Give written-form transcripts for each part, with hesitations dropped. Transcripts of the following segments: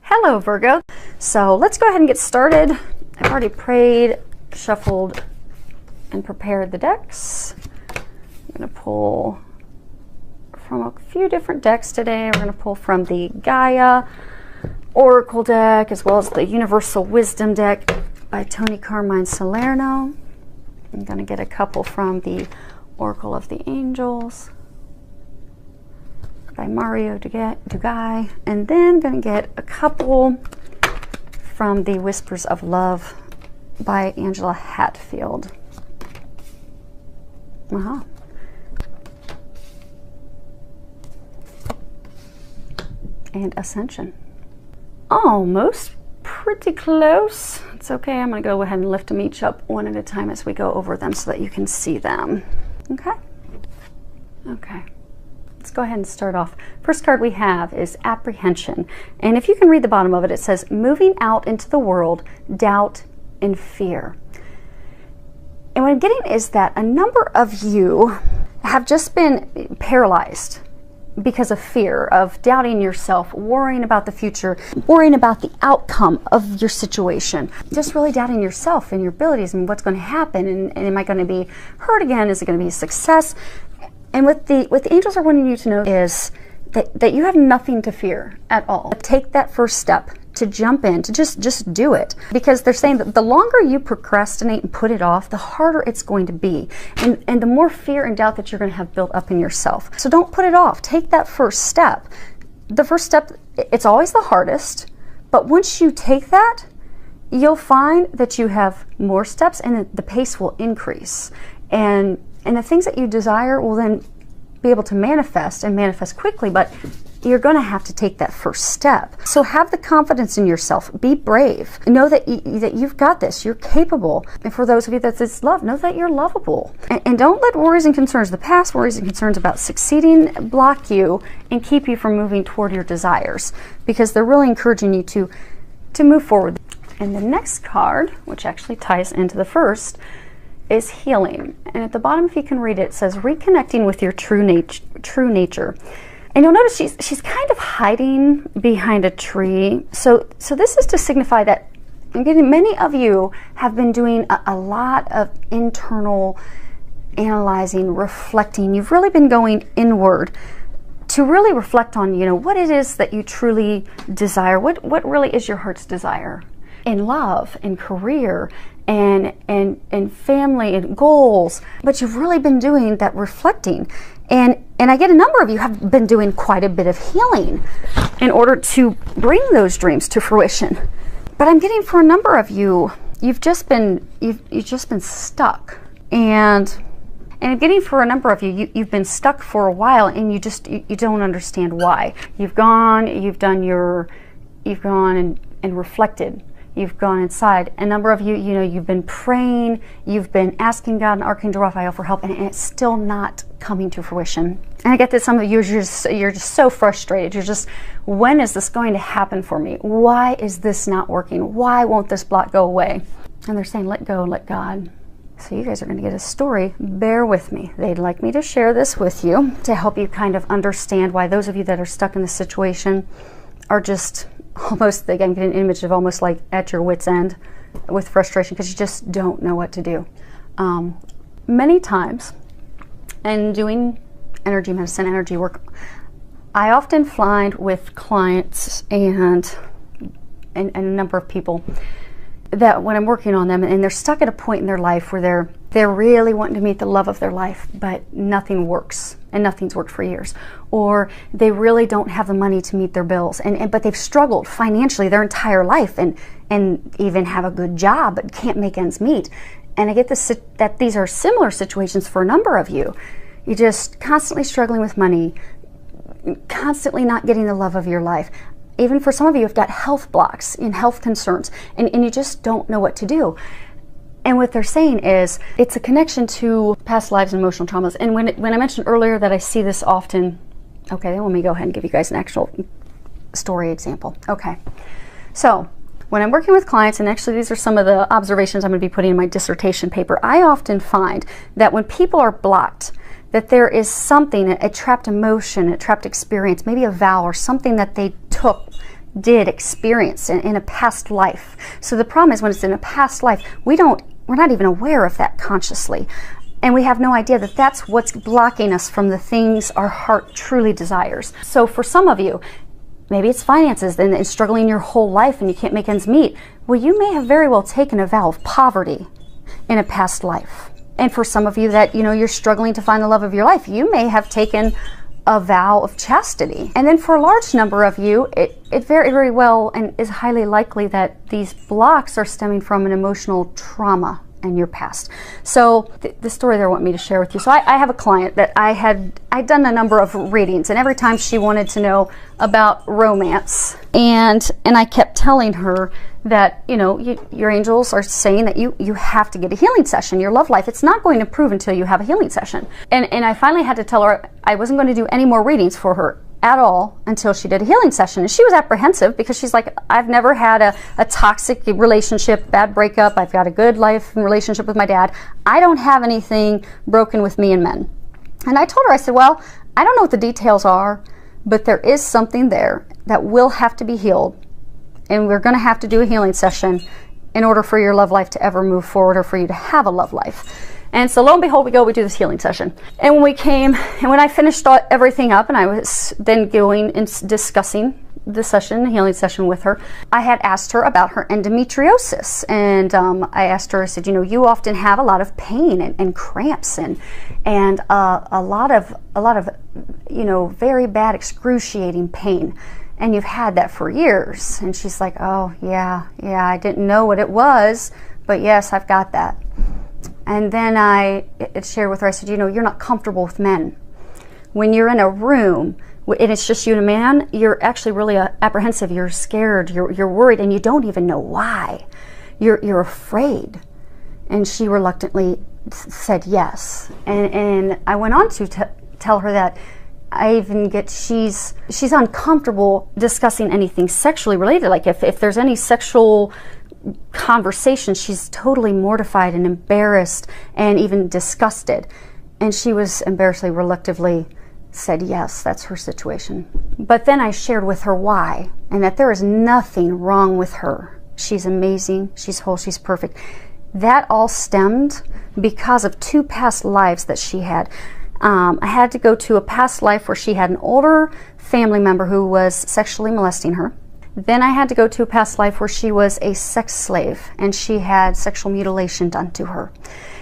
Hello, Virgo. So let's go ahead and get started. I've already prayed, shuffled, and prepared the decks. I'm going to pull from a few different decks today. We're going to pull from the Gaia Oracle deck as well as the Universal Wisdom deck by Tony Carmine Salerno. I'm going to get a couple from the Oracle of the Angels by Mario Dugai, and then going to get a couple from the Whispers of Love by Angela Hatfield. And Ascension. Almost pretty close. It's okay. I'm going to go ahead and lift them each up one at a time as we go over them so that you can see them. Okay? Okay. Let's go ahead and start off. First card we have is Apprehension. And if you can read the bottom of it, it says, moving out into the world, doubt and fear. And what I'm getting is that a number of you have just been paralyzed because of fear, of doubting yourself, worrying about the future, worrying about the outcome of your situation, just really doubting yourself and your abilities and what's going to happen, and am I going to be hurt again? Is it going to be a success? And what the angels are wanting you to know is that you have nothing to fear at all. Take that first step to jump in, to just do it. Because they're saying that the longer you procrastinate and put it off, the harder it's going to be. And the more fear and doubt that you're going to have built up in yourself. So don't put it off. Take that first step. The first step, it's always the hardest. But once you take that, you'll find that you have more steps and the pace will increase. And the things that you desire will then be able to manifest and manifest quickly, but you're going to have to take that first step. So have the confidence in yourself. Be brave. Know that you've got this. You're capable. And for those of you that it's love, know that you're lovable. And don't let worries and concerns, the past worries and concerns about succeeding, block you and keep you from moving toward your desires, because they're really encouraging you to move forward. And the next card, which actually ties into the first, is Healing. And at the bottom, if you can read it, it says reconnecting with your true nature. And you'll notice she's kind of hiding behind a tree. So this is to signify that many of you have been doing a lot of internal analyzing, reflecting. You've really been going inward to really reflect on, what it is that you truly desire. What really is your heart's desire in love, in career, and family and goals. But you've really been doing that reflecting. And I get a number of you have been doing quite a bit of healing in order to bring those dreams to fruition. But I'm getting for a number of you, you've just been stuck. And I'm getting for a number of you, you've been stuck for a while and you don't understand why. You've gone and reflected. You've gone inside. A number of you, you've been praying, you've been asking God and Archangel Raphael for help, and it's still not coming to fruition. And I get that some of you, you're just so frustrated. You're just, when is this going to happen for me? Why is this not working? Why won't this block go away? And they're saying, let go, let God. So you guys are going to get a story. Bear with me. They'd like me to share this with you to help you kind of understand why those of you that are stuck in this situation are just almost, they can get an image of almost like at your wit's end with frustration because you just don't know what to do. Many times, in doing energy medicine, energy work, I often find with clients and a number of people that when I'm working on them and they're stuck at a point in their life where they're really wanting to meet the love of their life, but nothing works and nothing's worked for years, or they really don't have the money to meet their bills, but they've struggled financially their entire life and even have a good job but can't make ends meet. And I get that these are similar situations for a number of you. You're just constantly struggling with money, constantly not getting the love of your life. Even for some of you who've got health blocks and health concerns, and you just don't know what to do. And what they're saying is, it's a connection to past lives and emotional traumas. And when I mentioned earlier that I see this often, okay, then let me go ahead and give you guys an actual story example. Okay, so when I'm working with clients, and actually these are some of the observations I'm going to be putting in my dissertation paper, I often find that when people are blocked, that there is something, a trapped emotion, a trapped experience, maybe a vow or something that they took did experience in a past life. So the problem is when it's in a past life, we're not even aware of that consciously. And we have no idea that that's what's blocking us from the things our heart truly desires. So for some of you, maybe it's finances and struggling your whole life and you can't make ends meet. Well, you may have very well taken a vow of poverty in a past life. And for some of you that, you're struggling to find the love of your life, you may have taken a vow of chastity. And then for a large number of you, it very, very well and is highly likely that these blocks are stemming from an emotional trauma in your past. So the story that I want me to share with you. So I have a client that I'd done a number of readings, and every time she wanted to know about romance, and I kept telling her that, your angels are saying that you have to get a healing session. Your love life, it's not going to improve until you have a healing session. And I finally had to tell her I wasn't going to do any more readings for her at all until she did a healing session. And she was apprehensive because she's like, I've never had a toxic relationship, bad breakup. I've got a good life and relationship with my dad. I don't have anything broken with me and men. And I told her, I said, well, I don't know what the details are, but there is something there that will have to be healed. And we're going to have to do a healing session in order for your love life to ever move forward or for you to have a love life. And so lo and behold, we do this healing session. And when we came, and when I finished everything up, and I was then going and discussing the session, the healing session with her, I had asked her about her endometriosis. And I asked her, I said, you often have a lot of pain and cramps and a lot of very bad excruciating pain. And you've had that for years. And she's like, oh, yeah, I didn't know what it was, but yes, I've got that. And then I shared with her, I said, you're not comfortable with men. When you're in a room and it's just you and a man, you're actually really apprehensive, you're scared, you're worried, and you don't even know why. You're afraid. And she reluctantly said yes. And I went on to tell her that I even get she's uncomfortable discussing anything sexually related. Like if there's any sexual conversation, she's totally mortified and embarrassed and even disgusted. And she was embarrassedly, reluctantly said yes, that's her situation. But then I shared with her why, and that there is nothing wrong with her. She's amazing, she's whole, she's perfect. That all stemmed because of 2 past lives that she had. I had to go to a past life where she had an older family member who was sexually molesting her. Then I had to go to a past life where she was a sex slave and she had sexual mutilation done to her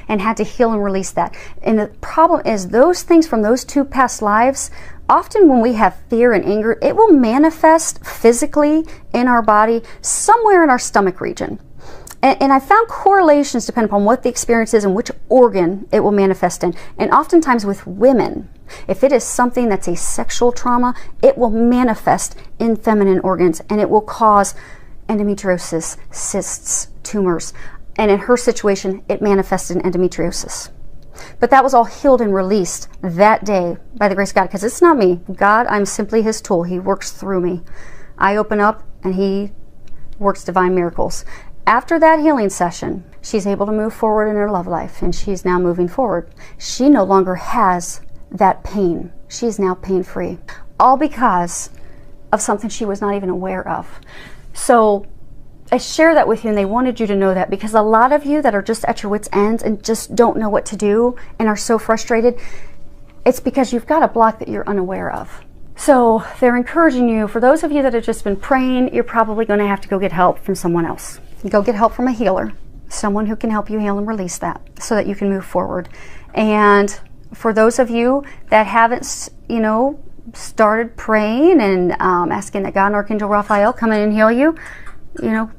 and had to heal and release that. And the problem is those things from those 2 past lives, often when we have fear and anger, it will manifest physically in our body somewhere in our stomach region. And I found correlations depending upon what the experience is and which organ it will manifest in. And oftentimes with women, if it is something that's a sexual trauma, it will manifest in feminine organs and it will cause endometriosis, cysts, tumors. And in her situation, it manifested in endometriosis. But that was all healed and released that day by the grace of God, because it's not me. God, I'm simply His tool. He works through me. I open up and He works divine miracles. After that healing session, she's able to move forward in her love life, and she's now moving forward. She no longer has that pain. She's now pain-free, all because of something she was not even aware of. So I share that with you, and they wanted you to know that, because a lot of you that are just at your wits' ends and just don't know what to do and are so frustrated, it's because you've got a block that you're unaware of. So they're encouraging you, for those of you that have just been praying, you're probably going to have to go get help from someone else. Go get help from a healer, someone who can help you heal and release that so that you can move forward. And for those of you that haven't, started praying and asking that God and Archangel Raphael come in and heal you,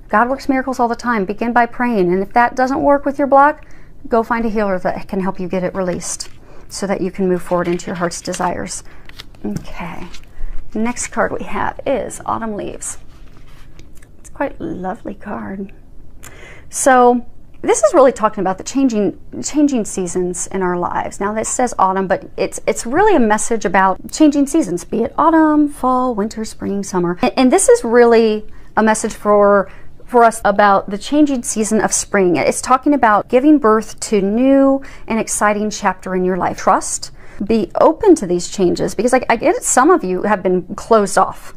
God works miracles all the time. Begin by praying. And if that doesn't work with your block, go find a healer that can help you get it released so that you can move forward into your heart's desires. Okay. Next card we have is Autumn Leaves. It's quite a lovely card. So this is really talking about the changing seasons in our lives. Now this says autumn, but it's really a message about changing seasons, be it autumn, fall, winter, spring, summer. And this is really a message for us about the changing season of spring. It's talking about giving birth to new and exciting chapter in your life. Trust, be open to these changes, because I get it, some of you have been closed off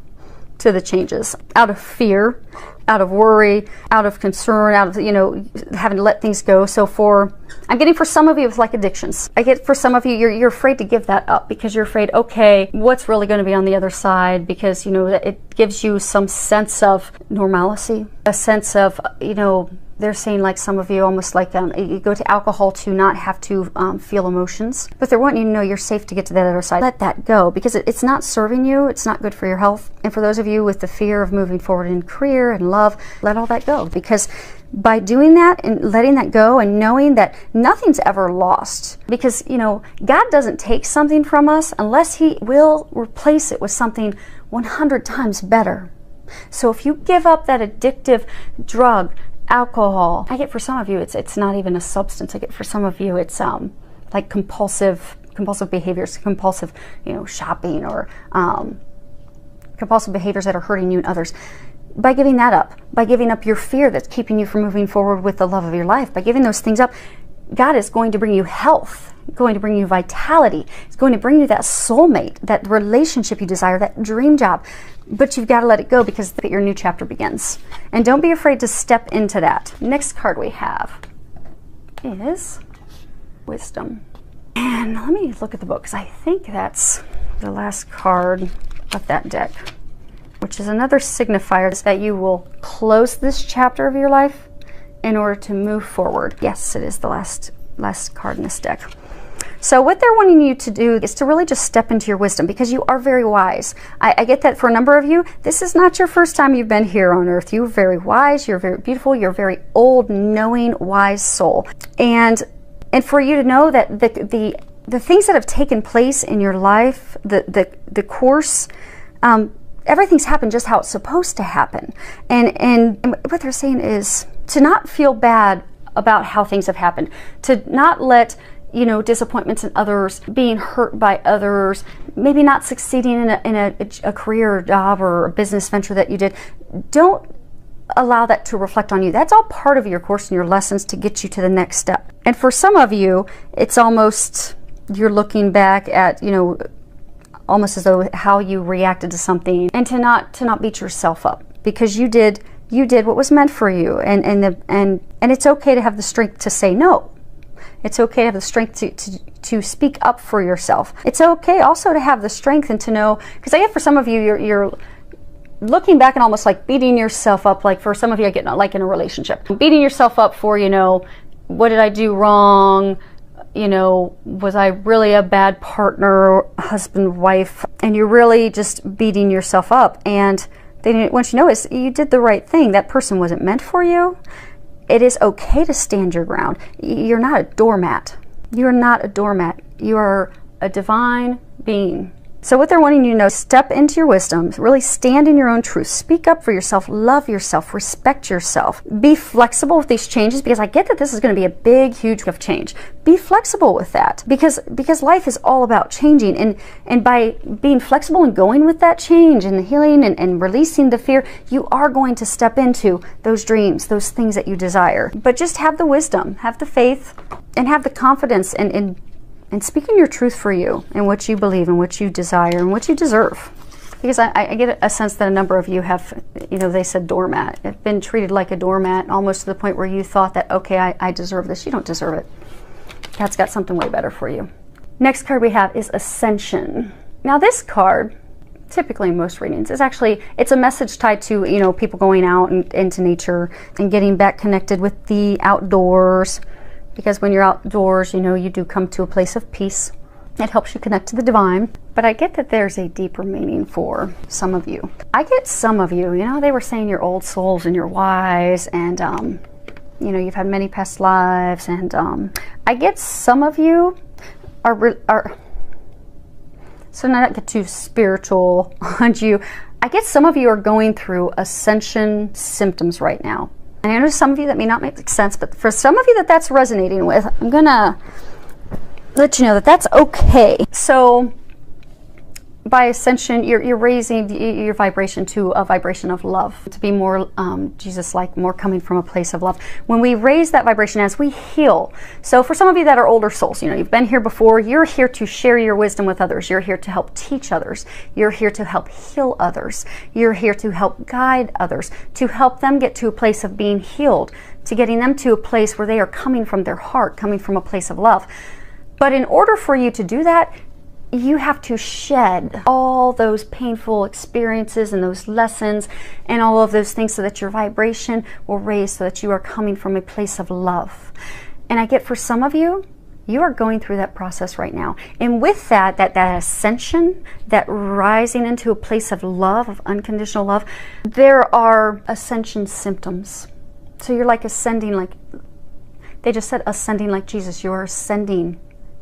to the changes out of fear, out of worry, out of concern, out of, you know, having to let things go. So I'm getting for some of you with like addictions. I get for some of you, you're afraid to give that up because you're afraid, okay, what's really going to be on the other side? Because, you know, it gives you some sense of normalcy, a sense of, you know, they're saying like some of you almost like you go to alcohol to not have to feel emotions, but they're wanting you to know you're safe to get to that other side. Let that go because it's not serving you. It's not good for your health. And for those of you with the fear of moving forward in career and love, let all that go, because by doing that and letting that go and knowing that nothing's ever lost, because, you know, God doesn't take something from us unless he will replace it with something 100 times better. So if you give up that addictive drug, alcohol, I get for some of you it's not even a substance. I get for some of you it's like compulsive behaviors, compulsive, you know, shopping, or compulsive behaviors that are hurting you and others. By giving that up, by giving up your fear that's keeping you from moving forward with the love of your life, by giving those things up, God is going to bring you health, going to bring you vitality. It's going to bring you that soulmate, that relationship you desire, that dream job. But you've got to let it go because your new chapter begins. And don't be afraid to step into that. Next card we have is Wisdom. And let me look at the book because I think that's the last card of that deck, which is another signifier that you will close this chapter of your life in order to move forward. Yes, it is the last card in this deck. So what they're wanting you to do is to really just step into your wisdom, because you are very wise. I get that for a number of you, this is not your first time you've been here on earth. You're very wise, you're very beautiful, you're a very old, knowing, wise soul. And for you to know that the things that have taken place in your life, the course, everything's happened just how it's supposed to happen. And what they're saying is to not feel bad about how things have happened, to not let, you know, disappointments in others, being hurt by others, maybe not succeeding in a career or job or a business venture that you did. Don't allow that to reflect on you. That's all part of your course and your lessons to get you to the next step. And for some of you, it's almost you're looking back at, you know, almost as though how you reacted to something, and to not beat yourself up, because you did what was meant for you, and it's okay to have the strength to say no. It's okay to have the strength to speak up for yourself. It's okay also to have the strength and to know, because I get for some of you, you're looking back and almost like beating yourself up. Like for some of you, I get like in a relationship, beating yourself up for, you know, what did I do wrong? You know, was I really a bad partner, husband, wife? And you're really just beating yourself up. And they want you to know is you did the right thing. That person wasn't meant for you. It is okay to stand your ground. You're not a doormat. You're not a doormat. You are a divine being. So what they're wanting you to know, step into your wisdom, really stand in your own truth, speak up for yourself, love yourself, respect yourself. Be flexible with these changes, because I get that this is going to be a big, huge of change. Be flexible with that, because life is all about changing. And by being flexible and going with that change and healing and releasing the fear, you are going to step into those dreams, those things that you desire. But just have the wisdom, have the faith, and have the confidence and speaking your truth for you and what you believe and what you desire and what you deserve. Because I get a sense that a number of you have, you know, they said doormat. Have been treated like a doormat, almost to the point where you thought that, okay, I deserve this. You don't deserve it. God's got something way better for you. Next card we have is Ascension. Now this card, typically in most readings, is actually, it's a message tied to, you know, people going out and into nature and getting back connected with the outdoors. Because when you're outdoors, you know, you do come to a place of peace. It helps you connect to the divine. But I get that there's a deeper meaning for some of you. I get some of you, you know, they were saying you're old souls and you're wise, and, you know, you've had many past lives. And I get some of you are so not get too spiritual on you. I get some of you are going through ascension symptoms right now. And I know some of you that may not make sense, but for some of you that's resonating with, I'm gonna let you know that that's okay. So by ascension, you're raising your vibration to a vibration of love, to be more Jesus-like, more coming from a place of love. When we raise that vibration as we heal, so for some of you that are older souls, you know, you've been here before, you're here to share your wisdom with others. You're here to help teach others. You're here to help heal others. You're here to help guide others, to help them get to a place of being healed, to getting them to a place where they are coming from their heart, coming from a place of love. But in order for you to do that, you have to shed all those painful experiences and those lessons and all of those things so that your vibration will raise, so that you are coming from a place of love. And I get for some of you, you are going through that process right now. And with that ascension, that rising into a place of love, of unconditional love, there are ascension symptoms. So you're like ascending, like they just said, ascending like Jesus. You're ascending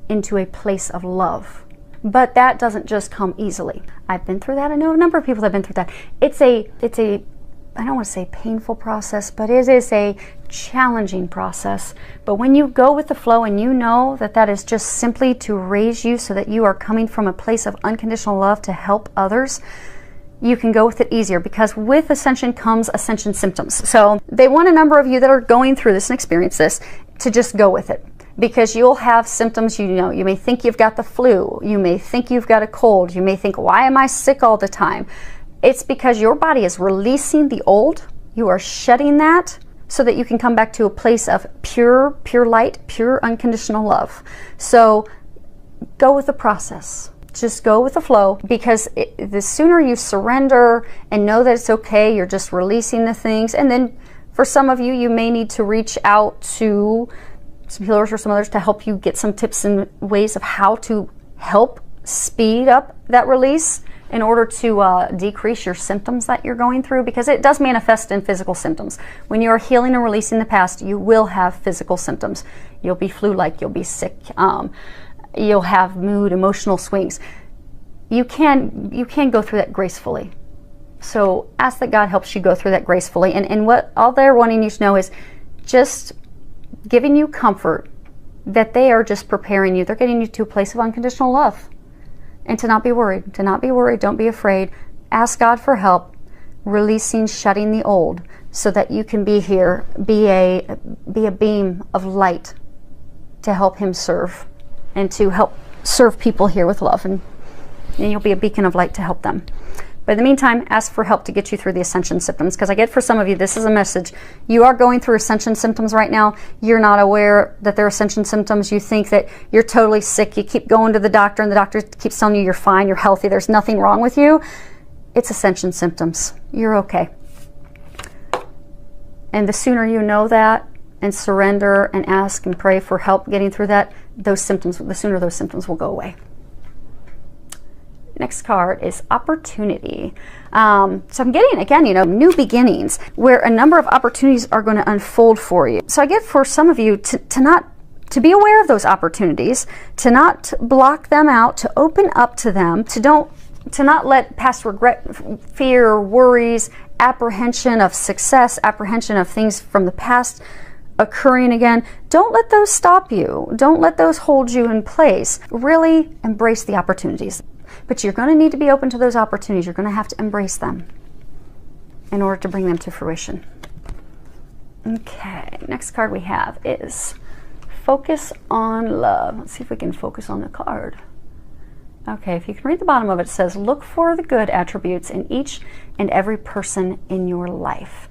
into a place of love. But that doesn't just come easily. I've been through that. I know a number of people that have been through that. It's a I don't want to say painful process, but it is a challenging process. But when you go with the flow and you know that that is just simply to raise you so that you are coming from a place of unconditional love to help others, you can go with it easier, because with ascension comes ascension symptoms. So they want a number of you that are going through this and experience this to just go with it. Because you'll have symptoms, you know, you may think you've got the flu, you may think you've got a cold, you may think, why am I sick all the time? It's because your body is releasing the old, you are shedding that so that you can come back to a place of pure light, pure unconditional love. So go with the process. Just go with the flow, because the sooner you surrender and know that it's okay, you're just releasing the things. And then for some of you, you may need to reach out to some healers or some others to help you get some tips and ways of how to help speed up that release in order to decrease your symptoms that you're going through, because it does manifest in physical symptoms. When you are healing and releasing the past, you will have physical symptoms. You'll be flu-like, you'll be sick, you'll have mood, emotional swings. You can go through that gracefully. So ask that God helps you go through that gracefully. And what all they're wanting you to know is just giving you comfort that they are just preparing you. They're getting you to a place of unconditional love. And to not be worried. To not be worried. Don't be afraid. Ask God for help. Releasing, shutting the old, so that you can be here, be a beam of light to help Him serve, and to help serve people here with love. And you'll be a beacon of light to help them. But in the meantime, ask for help to get you through the ascension symptoms, because I get for some of you, this is a message. You are going through ascension symptoms right now. You're not aware that they're ascension symptoms. You think that you're totally sick. You keep going to the doctor, and the doctor keeps telling you you're fine, you're healthy, there's nothing wrong with you. It's ascension symptoms. You're okay. And the sooner you know that and surrender and ask and pray for help getting through that, those symptoms, the sooner those symptoms will go away. Next card is opportunity. So I'm getting, again, you know, new beginnings, where a number of opportunities are going to unfold for you. So I get for some of you to be aware of those opportunities, to not block them out, to open up to them, to not let past regret, fear, worries, apprehension of success, apprehension of things from the past occurring again. Don't let those stop you. Don't let those hold you in place. Really embrace the opportunities. But you're going to need to be open to those opportunities. You're going to have to embrace them in order to bring them to fruition. Okay, next card we have is focus on love. Let's see if we can focus on the card. Okay, if you can read the bottom of it, it says, look for the good attributes in each and every person in your life.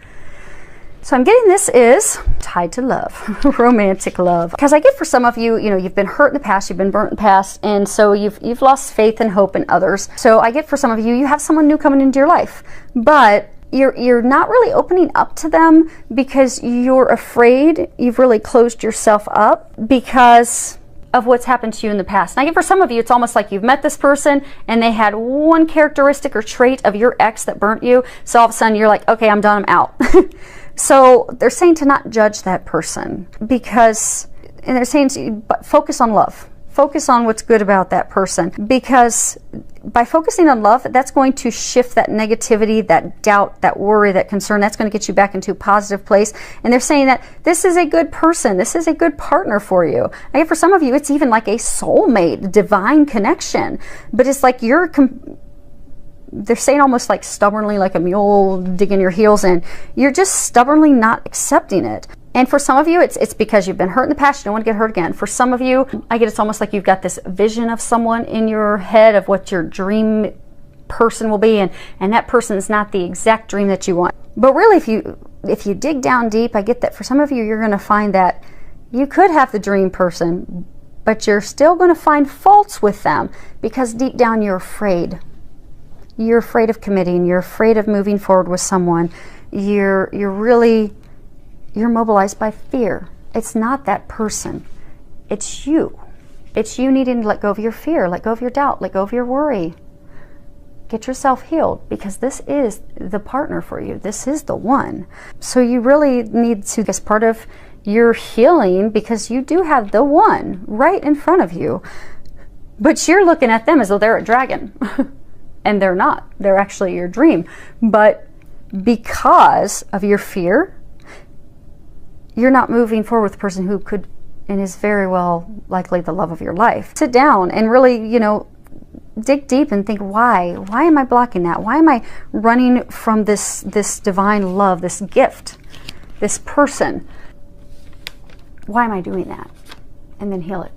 So I'm getting this is tied to love, romantic love. Because I get for some of you, you know, you've been hurt in the past, you've been burnt in the past, and so you've lost faith and hope in others. So I get for some of you, you have someone new coming into your life, but you're not really opening up to them because you're afraid. You've really closed yourself up because of what's happened to you in the past. And I get for some of you, it's almost like you've met this person and they had one characteristic or trait of your ex that burnt you. So all of a sudden you're like, okay, I'm done, I'm out. So they're saying to not judge that person, because, and they're saying to focus on love. Focus on what's good about that person, because by focusing on love, that's going to shift that negativity, that doubt, that worry, that concern. That's going to get you back into a positive place. And they're saying that this is a good person. This is a good partner for you. I get for some of you, it's even like a soulmate, divine connection. But it's like you're they're saying almost like stubbornly, like a mule digging your heels in. You're just stubbornly not accepting it. And for some of you, it's because you've been hurt in the past, you don't want to get hurt again. For some of you, I get it's almost like you've got this vision of someone in your head of what your dream person will be, and that person is not the exact dream that you want. But really, if you dig down deep, I get that for some of you, you're going to find that you could have the dream person, but you're still going to find faults with them because deep down you're afraid. You're afraid of committing. You're afraid of moving forward with someone. You're mobilized by fear. It's not that person. It's you. It's you needing to let go of your fear, let go of your doubt, let go of your worry. Get yourself healed, because this is the partner for you. This is the one. So you really need to, as part of your healing, because you do have the one right in front of you, but you're looking at them as though they're a dragon. And they're not. They're actually your dream. But because of your fear, you're not moving forward with the person who could and is very well likely the love of your life. Sit down and really, dig deep and think, why am I blocking that? Why am I running from this divine love, this gift, this person? Why am I doing that? And then heal it.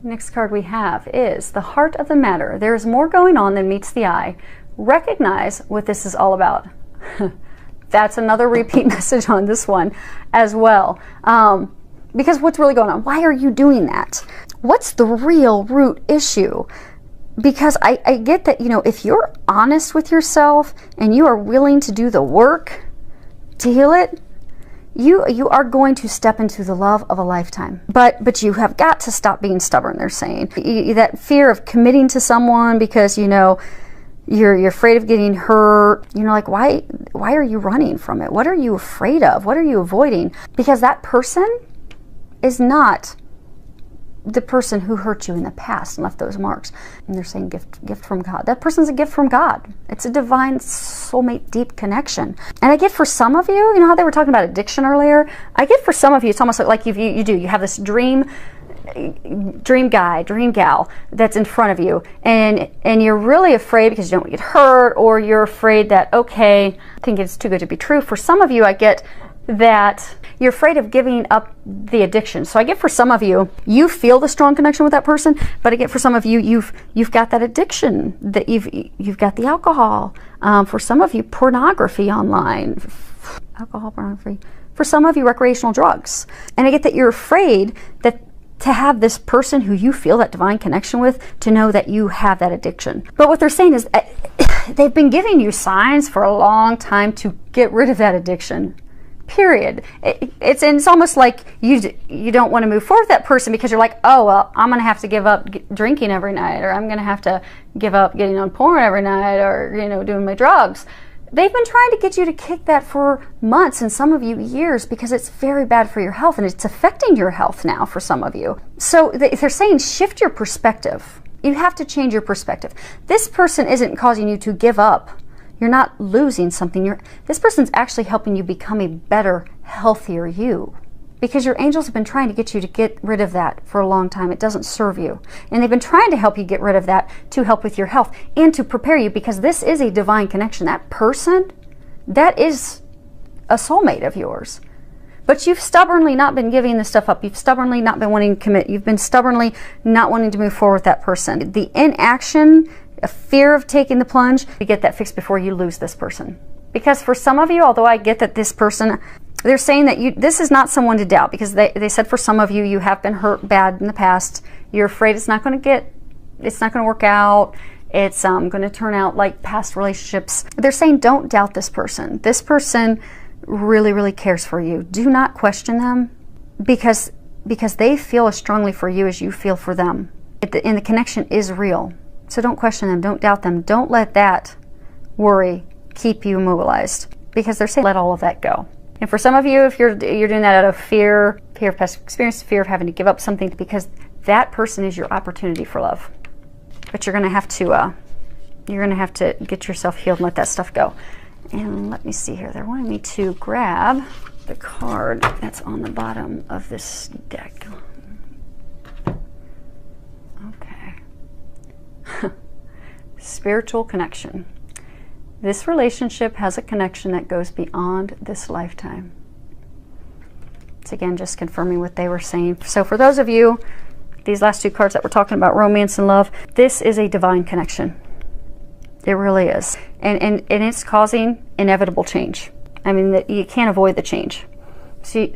Next card we have is the heart of the matter. There is more going on than meets the eye. Recognize what this is all about. That's another repeat message on this one as well. Because what's really going on? Why are you doing that? What's the real root issue? Because I get that, if you're honest with yourself and you are willing to do the work to heal it, you are going to step into the love of a lifetime. But you have got to stop being stubborn, they're saying. That fear of committing to someone because, you're afraid of getting hurt. Like, why are you running from it? What are you afraid of? What are you avoiding? Because that person is not the person who hurt you in the past and left those marks. And they're saying gift from God. That person's a gift from God. It's a divine soulmate deep connection. And I get for some of you, how they were talking about addiction earlier? I get for some of you, it's almost like you have this dream guy, dream gal that's in front of you, and you're really afraid because you don't want to get hurt, or you're afraid that, okay, I think it's too good to be true. For some of you, I get that you're afraid of giving up the addiction. So I get for some of you, you feel the strong connection with that person, but I get for some of you, you've got that addiction, that you've got the alcohol. For some of you, pornography online, alcohol, pornography. For some of you, recreational drugs. And I get that you're afraid that to have this person who you feel that divine connection with, to know that you have that addiction. But what they're saying is they've been giving you signs for a long time to get rid of that addiction. Period. It's almost like you don't want to move forward with that person because you're like, oh, well, I'm going to have to give up drinking every night, or I'm going to have to give up getting on porn every night, or doing my drugs. They've been trying to get you to kick that for months, and some of you years, because it's very bad for your health, and it's affecting your health now for some of you. So they're saying shift your perspective. You have to change your perspective. This person isn't causing you to give up. You're not losing something. This person's actually helping you become a better, healthier you. Because your angels have been trying to get you to get rid of that for a long time. It doesn't serve you. And they've been trying to help you get rid of that to help with your health and to prepare you, because this is a divine connection. That person, that is a soulmate of yours. But you've stubbornly not been giving this stuff up. You've stubbornly not been wanting to commit. You've been stubbornly not wanting to move forward with that person. The inaction, a fear of taking the plunge, to get that fixed before you lose this person. Because for some of you, although I get that this person, they're saying that this is not someone to doubt, because they said for some of you, you have been hurt bad in the past. You're afraid it's not going to work out. It's going to turn out like past relationships. They're saying don't doubt this person. This person really, really cares for you. Do not question them, because they feel as strongly for you as you feel for them. And the connection is real. So don't question them. Don't doubt them. Don't let that worry keep you immobilized, because they're saying let all of that go. And for some of you, if you're doing that out of fear of past experience, fear of having to give up something, because that person is your opportunity for love. But you're going to have to get yourself healed and let that stuff go. And let me see here. They're wanting me to grab the card that's on the bottom of this deck. Okay. spiritual connection. This relationship has a connection that goes beyond this lifetime. It's again just confirming what they were saying. So for those of you, these last two cards that we're talking about, romance and love, this is a divine connection. It really is. And it's causing inevitable change. I mean, you can't avoid the change. See,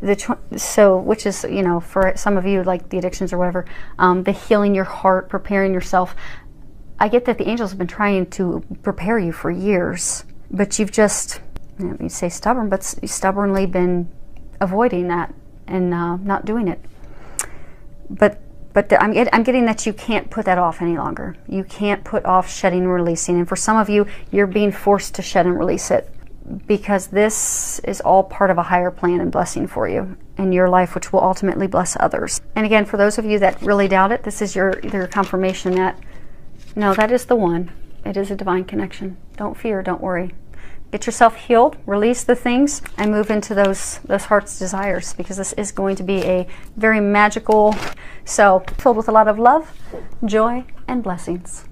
so which is, you know, for some of you, like the addictions or whatever, the healing your heart, preparing yourself. I get that the angels have been trying to prepare you for years, but you've just, I don't mean to say stubborn, but stubbornly been avoiding that and not doing it. But I'm getting that you can't put that off any longer. You can't put off shedding and releasing. And for some of you, you're being forced to shed and release it, because this is all part of a higher plan and blessing for you in your life, which will ultimately bless others. And again, for those of you that really doubt it, this is your confirmation that, no, that is the one. It is a divine connection. Don't fear, don't worry. Get yourself healed, release the things, and move into those heart's desires, because this is going to be a very magical, so filled with a lot of love, joy, and blessings.